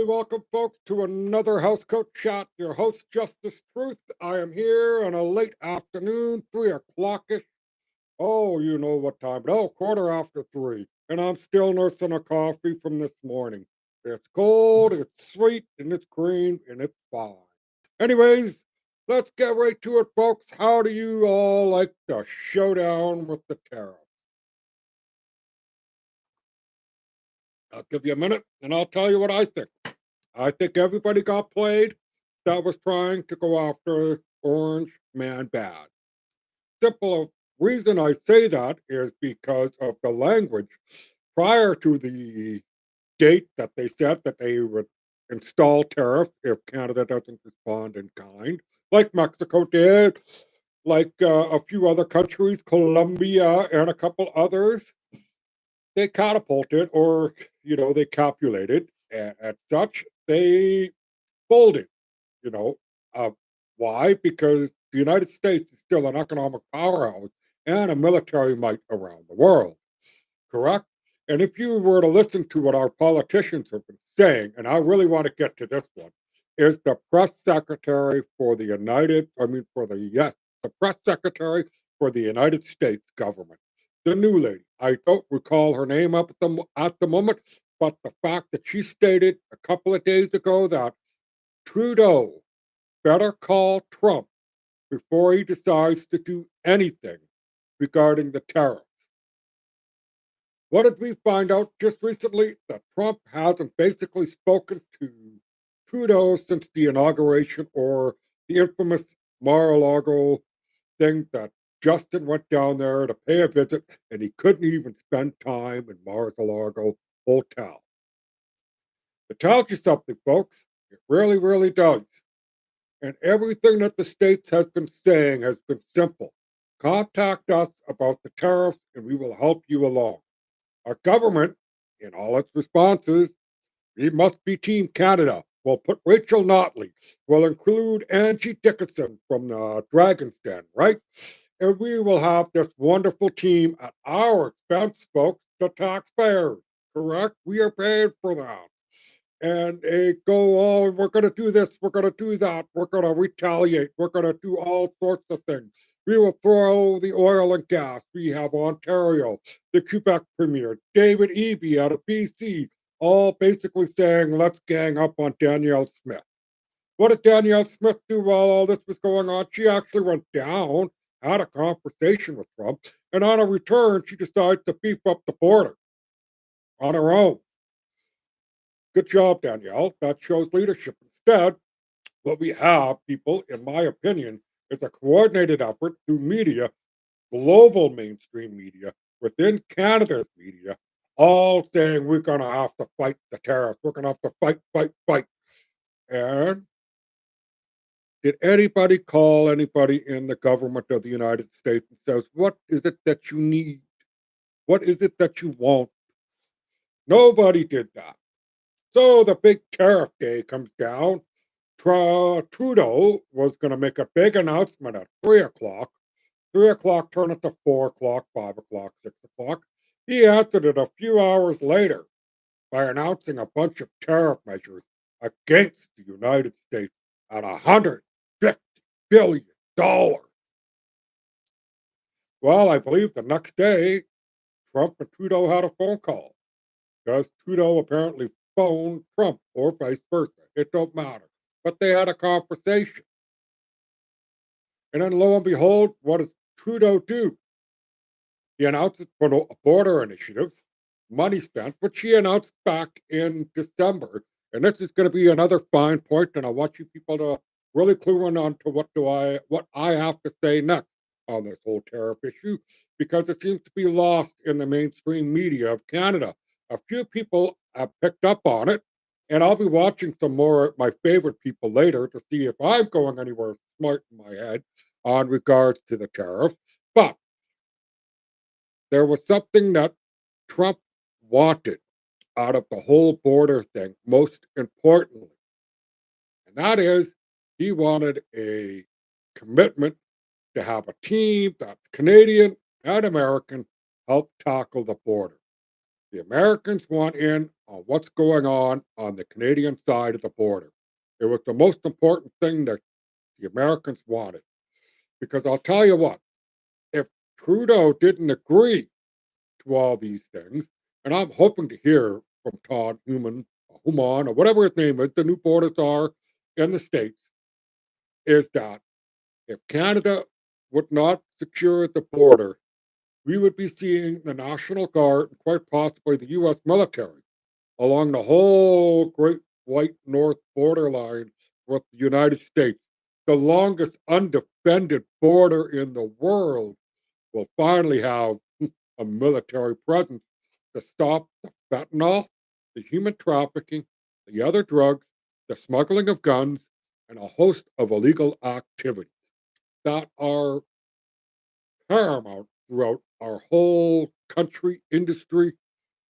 welcome, folks, to another housecoat chat. Your host, Justice Truth. I am here on a late afternoon, 3 o'clockish. Oh, you know what time? No, quarter after three. And I'm still nursing a coffee from this morning. It's cold, it's sweet, and it's green, and it's fine. Anyways, let's get right to it, folks. How do you all like the showdown with the tariff? I'll give you a minute, and I'll tell you what I think. I think everybody got played that was trying to go after Orange Man bad. Simple reason I say that is because of the language prior to the date that they said that they would install tariff if Canada doesn't respond in kind, like Mexico did, like a few other countries, Colombia and a couple others. They catapulted, or they copulated, at such they folded. You know, uh, why? Because the United States is still an economic powerhouse and a military might around the world, correct? And if you were to listen to what our politicians have been saying, and I really want to get to this one, is the press secretary for the the press secretary for the United States government, the new lady. I don't recall her name up at the moment, but the fact that she stated a couple of days ago that Trudeau better call Trump before he decides to do anything regarding the tariffs. What did we find out just recently? That Trump hasn't basically spoken to Trudeau since the inauguration, or the infamous Mar-a-Lago thing that Justin went down there to pay a visit and he couldn't even spend time in Mar-a-Lago hotel. It tells you something, folks. It really, really does. And everything that the states has been saying has been simple. Contact us about the tariffs and we will help you along. Our government, in all its responses, we must be Team Canada. We'll put Rachel Notley. We'll include Angie Dickinson from the Dragon's Den, right? And we will have this wonderful team at our expense, folks, the taxpayers, correct? We are paying for that. And they go, oh, we're going to do this, we're going to do that, we're going to retaliate, we're going to do all sorts of things. We will throw the oil and gas. We have Ontario, the Quebec Premier, David Eby out of BC, all basically saying, let's gang up on Danielle Smith. What did Danielle Smith do while all this was going on? She actually went down, had a conversation with Trump, and on a return, she decided to beef up the border on her own. Good job, Danielle. That shows leadership. Instead, what we have, people, in my opinion, is a coordinated effort through media, global mainstream media, within Canada's media, all saying we're going to have to fight the tariffs. We're going to have to fight, fight, fight. And did anybody call anybody in the government of the United States and says, what is it that you need? What is it that you want? Nobody did that. So the big tariff day comes down. Trudeau was going to make a big announcement at 3 o'clock. 3 o'clock turned it to 4 o'clock, 5 o'clock, 6 o'clock. He answered it a few hours later by announcing a bunch of tariff measures against the United States at $150 billion. Well, I believe the next day, Trump and Trudeau had a phone call because Trudeau apparently phoned Trump or vice versa. It don't matter. But they had a conversation. And then lo and behold, what does Trudeau do? He announced it for a border initiative, money spent, which he announced back in December. And this is going to be another fine point, and I want you people to really clue in on to what I have to say next on this whole tariff issue, because it seems to be lost in the mainstream media of Canada. A few people have picked up on it, and I'll be watching some more of my favorite people later to see if I'm going anywhere smart in my head on regards to the tariff. But there was something that Trump wanted out of the whole border thing, most importantly, and that is he wanted a commitment to have a team that's Canadian and American help tackle the border. The Americans want in on what's going on the Canadian side of the border. It was the most important thing that the Americans wanted. Because I'll tell you what, if Trudeau didn't agree to all these things, and I'm hoping to hear from Todd Human, or whatever his name is, the new borders are in the States, is that if Canada would not secure the border, we would be seeing the National Guard and quite possibly the US military along the whole Great White North borderline with the United States. The longest undefended border in the world will finally have a military presence to stop the fentanyl, the human trafficking, the other drugs, the smuggling of guns, and a host of illegal activities that are paramount throughout our whole country, industry.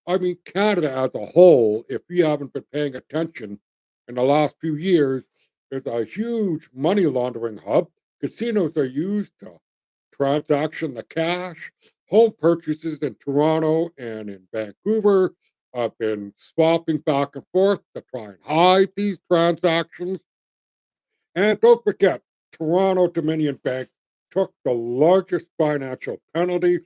I mean, Canada as a whole, if you haven't been paying attention in the last few years, is a huge money laundering hub. Casinos are used to transaction the cash. Home purchases in Toronto and in Vancouver have been swapping back and forth to try and hide these transactions. And don't forget, Toronto Dominion Bank took the largest financial penalty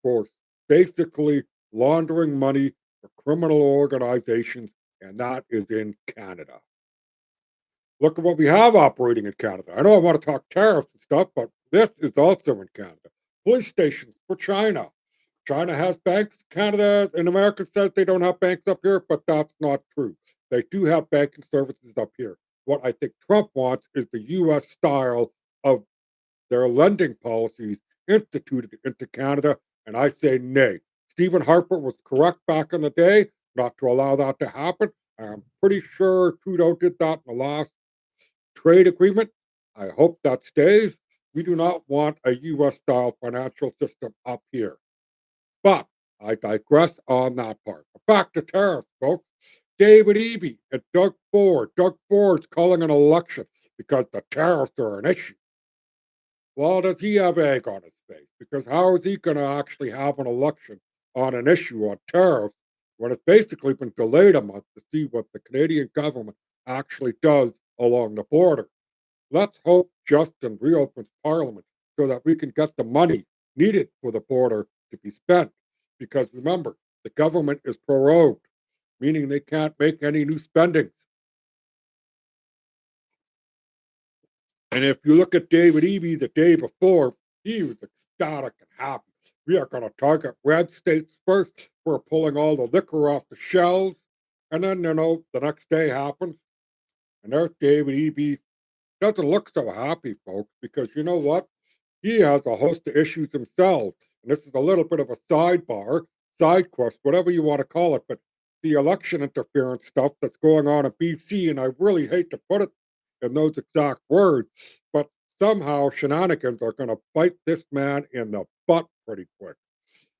for basically laundering money for criminal organizations, and that is in Canada. Look at what we have operating in Canada. I know I want to talk tariffs and stuff, but this is also in Canada. Police stations for China. China has banks. Canada and America says they don't have banks up here, but that's not true. They do have banking services up here. What I think Trump wants is the US style of their lending policies instituted into Canada, and I say nay. Stephen Harper was correct back in the day not to allow that to happen. I'm pretty sure Trudeau did that in the last trade agreement. I hope that stays. We do not want a US style financial system up here. But I digress on that part. Back to tariffs, folks. David Eby and Doug Ford. Doug Ford's calling an election because the tariffs are an issue. Well, does he have egg on his face? Because how is he going to actually have an election on an issue on tariffs when it's basically been delayed a month to see what the Canadian government actually does along the border? Let's hope Justin reopens Parliament so that we can get the money needed for the border to be spent. Because remember, the government is prorogued, meaning they can't make any new spendings. And if you look at David Eby the day before, he was ecstatic and happy. We are going to target red states first. We're pulling all the liquor off the shelves. And then, the next day happens, and there's David Eby. Doesn't look so happy, folks, because you know what? He has a host of issues himself. And this is a little bit of a sidebar, side quest, whatever you want to call it. But the election interference stuff that's going on in BC, and I really hate to put it in those exact words, but somehow shenanigans are going to bite this man in the butt pretty quick.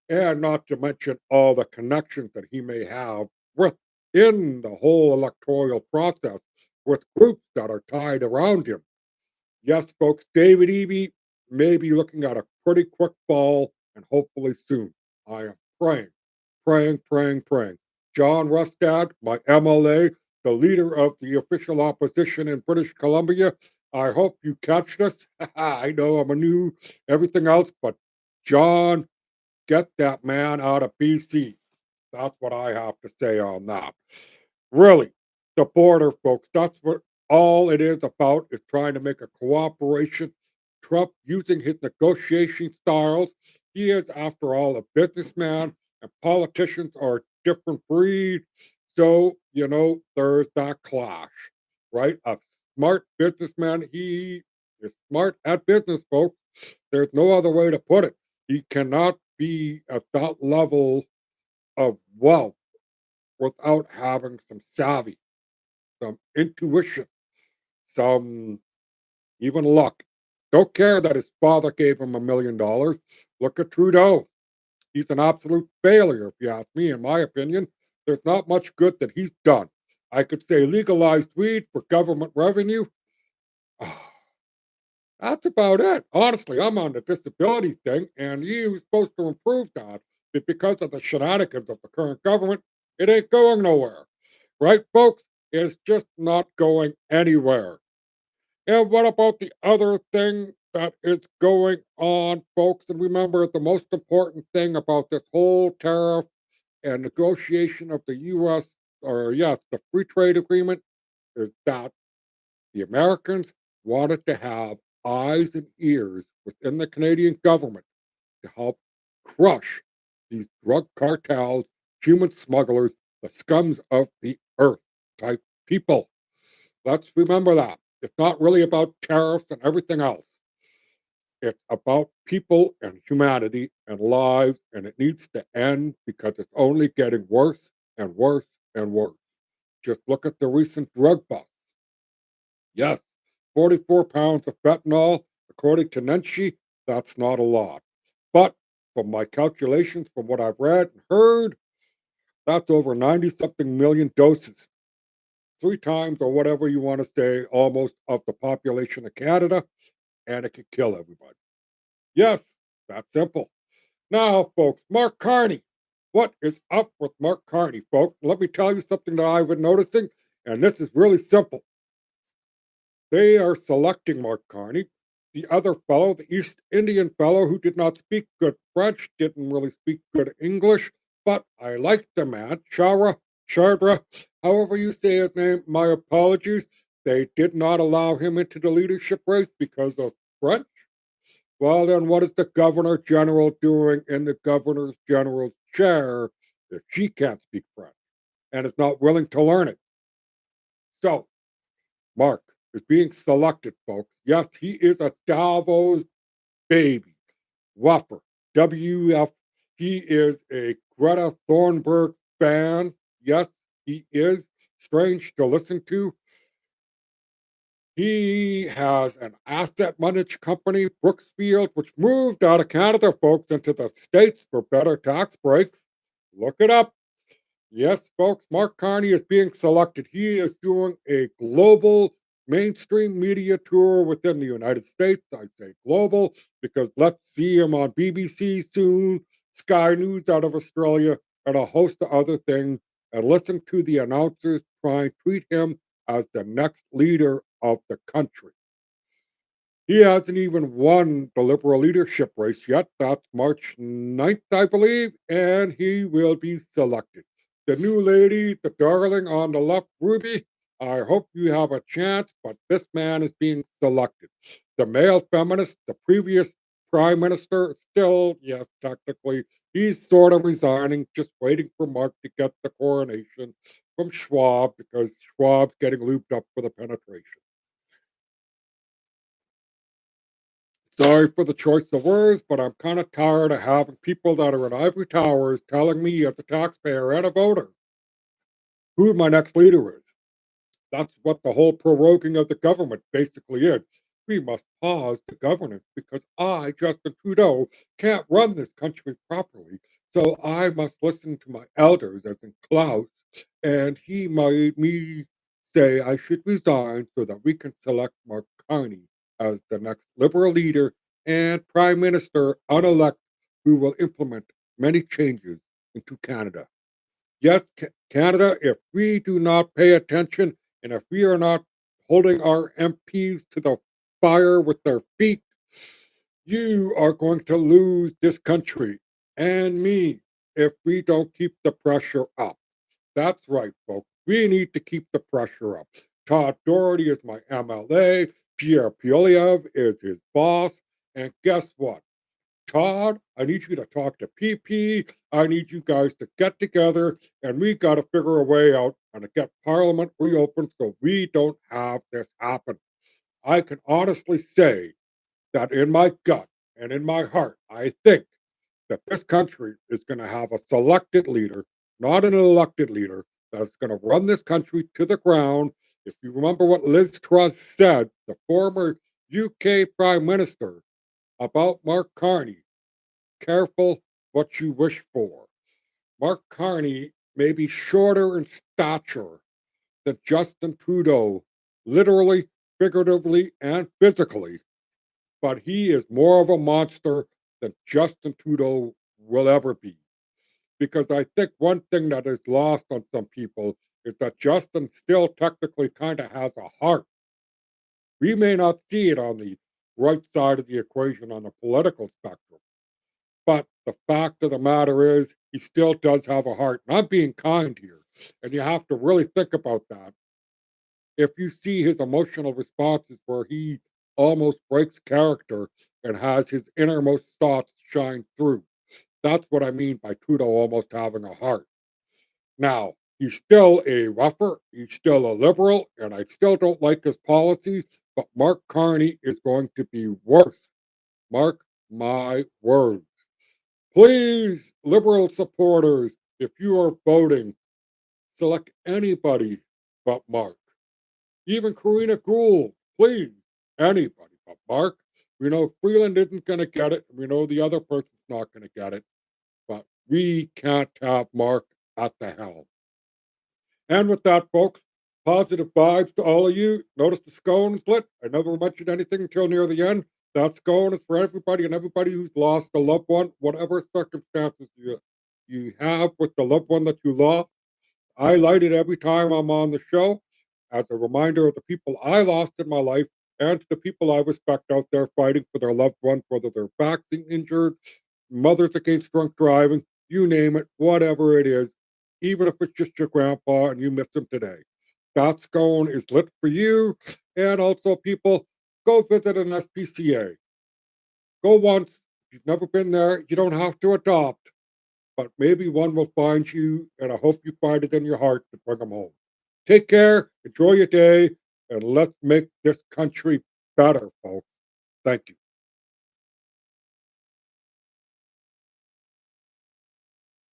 And not to mention all the connections that he may have within the whole electoral process with groups that are tied around him. Yes, folks, David Eby may be looking at a pretty quick fall and hopefully soon. I am praying, praying, praying, praying. John Rustad, my MLA, the leader of the official opposition in British Columbia, I hope you catch this. I know I'm a new everything else, but John, get that man out of BC. That's what I have to say on that. Really, the border, folks, that's what all it is about is trying to make a cooperation. Trump using his negotiation styles. He is, after all, a businessman, and politicians are a different breed. So, there's that clash, right? A smart businessman, he is smart at business, folks. There's no other way to put it. He cannot be at that level of wealth without having some savvy, some intuition, some even luck. Don't care that his father gave him $1 million. Look at Trudeau. He's an absolute failure, if you ask me, in my opinion. There's not much good that he's done. I could say legalized weed for government revenue. That's about it. Honestly, I'm on the disability thing, and he was supposed to improve that. But because of the shenanigans of the current government, It ain't going nowhere. Right, folks? It's just not going anywhere. And what about the other thing that is going on, folks? And remember, the most important thing about this whole tariff and negotiation of the U.S. or, yes, the free trade agreement is that the Americans wanted to have eyes and ears within the Canadian government to help crush these drug cartels, human smugglers, the scums of the earth type people. Let's remember that. It's not really about tariffs and everything else. It's about people and humanity and lives, and it needs to end because it's only getting worse and worse and worse. Just look at the recent drug bust. Yes, 44 pounds of fentanyl, according to Nenshi, that's not a lot. But from my calculations, from what I've read and heard, that's over 90 something million doses. Three times, or whatever you want to say, almost of the population of Canada, and it could kill everybody. Yes, that's simple. Now, folks, Mark Carney. What is up with Mark Carney, folks? Let me tell you something that I've been noticing, and this is really simple. They are selecting Mark Carney. The other fellow, the East Indian fellow who did not speak good French, didn't really speak good English, but I liked the man, Chardra, however you say his name, my apologies. They did not allow him into the leadership race because of French. Well, then what is the Governor General doing in the Governor's General's chair if she can't speak French and is not willing to learn it? So, Mark is being selected, folks. Yes, he is a Davos baby. Wuffer. WF. He is a Greta Thunberg fan. Yes, he is. Strange to listen to. He has an asset managed company, Brooksfield, which moved out of Canada, folks, into the States for better tax breaks. Look it up. Yes, folks, Mark Carney is being selected. He is doing a global mainstream media tour within the United States. I say global because let's see him on BBC soon, Sky News out of Australia, and a host of other things. And listen to the announcers try and treat him as the next leader of the country. He hasn't even won the Liberal leadership race yet. That's March 9th, I believe, and he will be selected. The new lady, the darling on the left, Ruby, I hope you have a chance, but this man is being selected. The male feminist, the previous prime minister, still, yes, technically, he's sort of resigning, just waiting for Mark to get the coronation from Schwab because Schwab's getting looped up for the penetration. Sorry for the choice of words, but I'm kind of tired of having people that are in ivory towers telling me as a taxpayer and a voter who my next leader is. That's what the whole proroguing of the government basically is. We must pause the governance because I, Justin Trudeau, can't run this country properly. So I must listen to my elders, as in Klaus, and he made me say I should resign so that we can select Mark Carney as the next Liberal leader and Prime Minister unelect who will implement many changes into Canada. Yes, Canada, if we do not pay attention and if we are not holding our MPs to the fire with their feet, you are going to lose this country and me if we don't keep the pressure up. That's right, folks. We need to keep the pressure up. Todd Doherty is my MLA. Pierre Poilievre is his boss. And guess what? Todd, I need you to talk to PP. I need you guys to get together and we got to figure a way out and to get Parliament reopened so we don't have this happen. I can honestly say that in my gut and in my heart, I think that this country is going to have a selected leader, not an elected leader, that's going to run this country to the ground. If you remember what Liz Truss said, the former UK Prime Minister, about Mark Carney, careful what you wish for. Mark Carney may be shorter in stature than Justin Trudeau, literally, figuratively, and physically, but he is more of a monster than Justin Trudeau will ever be. because I think one thing that is lost on some people is that Justin still technically kind of has a heart. We may not see it on the right side of the equation on the political spectrum, but the fact of the matter is he still does have a heart. And I'm being kind here. And you have to really think about that. If you see his emotional responses where he almost breaks character and has his innermost thoughts shine through, that's what I mean by Trudeau almost having a heart. Now, he's still a rougher, he's still a liberal, and I still don't like his policies, but Mark Carney is going to be worse. Mark my words. Please, liberal supporters, if you are voting, select anybody but Mark. Even Karina Gould, please, anybody but Mark. We know Freeland isn't going to get it. We know the other person's not going to get it, but we can't have Mark at the helm. And with that, folks, positive vibes to all of you. Notice the scone is lit. I never mentioned anything until near the end. That scone is for everybody and everybody who's lost a loved one, whatever circumstances you have with the loved one that you lost. I light it every time I'm on the show as a reminder of the people I lost in my life and to the people I respect out there fighting for their loved ones, whether they're vaccine injured, mothers against drunk driving, you name it, whatever it is, even if it's just your grandpa and you miss him today. That scone is lit for you. And also, people, go visit an SPCA. Go once. If you've never been there, you don't have to adopt, but maybe one will find you, and I hope you find it in your heart to bring them home. Take care, enjoy your day, and let's make this country better, folks. Thank you.